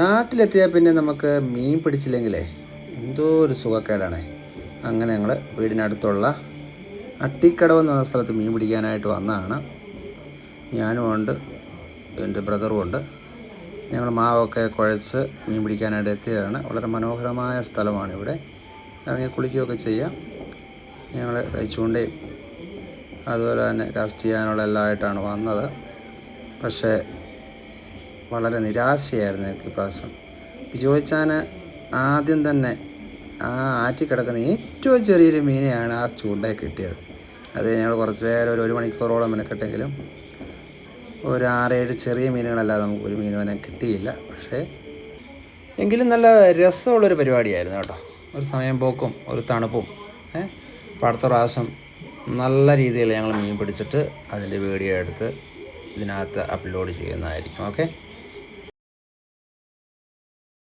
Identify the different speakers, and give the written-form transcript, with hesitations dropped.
Speaker 1: നാട്ടിലെത്തിയാൽ പിന്നെ നമുക്ക് മീൻ പിടിച്ചില്ലെങ്കിലേ എന്തോ ഒരു സുഖക്കേടാണ്. അങ്ങനെ ഞങ്ങൾ വീടിനടുത്തുള്ള അട്ടിക്കടവ് എന്ന സ്ഥലത്ത് മീൻ പിടിക്കാനായിട്ട് വന്നതാണ്. ഞാനും ഉണ്ട്, എൻ്റെ ബ്രദറും ഉണ്ട്. ഞങ്ങൾ മാവൊക്കെ കുഴച്ച് മീൻ പിടിക്കാനായിട്ട് എത്തിയതാണ്. വളരെ മനോഹരമായ സ്ഥലമാണ്. ഇവിടെ ഇറങ്ങി കുളിക്കുകയൊക്കെ ചെയ്യാം. ഞങ്ങൾ ചൂണ്ടയും അതുപോലെ തന്നെ കാസ്റ്റ് ചെയ്യാനുള്ള എല്ലാമായിട്ടാണ് വന്നത്. പക്ഷേ വളരെ നിരാശയായിരുന്നു എനിക്ക് ഇപ്രാവശ്യം. ബിജോച്ചാൻ ആദ്യം തന്നെ ആ ആറ്റി കിടക്കുന്ന ഏറ്റവും ചെറിയൊരു മീനെയാണ് ആ ചൂണ്ടയിൽ കിട്ടിയത്. അത് ഞങ്ങൾ കുറച്ച് നേരം ഒരു മണിക്കൂറോളം മെനക്കെട്ടെങ്കിലും ഒരു 6-7 ചെറിയ മീനുകളല്ലാതെ നമുക്ക് ഒരു മീനുവനെ കിട്ടിയില്ല. പക്ഷേ എങ്കിലും നല്ല രസമുള്ളൊരു പരിപാടിയായിരുന്നു കേട്ടോ. ഒരു സമയം പോക്കും ഒരു തണുപ്പും. അപ്പോൾ അടുത്ത പ്രാവശ്യം നല്ല രീതിയിൽ ഞങ്ങൾ മീൻ പിടിച്ചിട്ട് അതിൻ്റെ വീഡിയോ എടുത്ത് ഇതിനകത്ത് അപ്ലോഡ് ചെയ്യുന്നതായിരിക്കും. ഓക്കെ.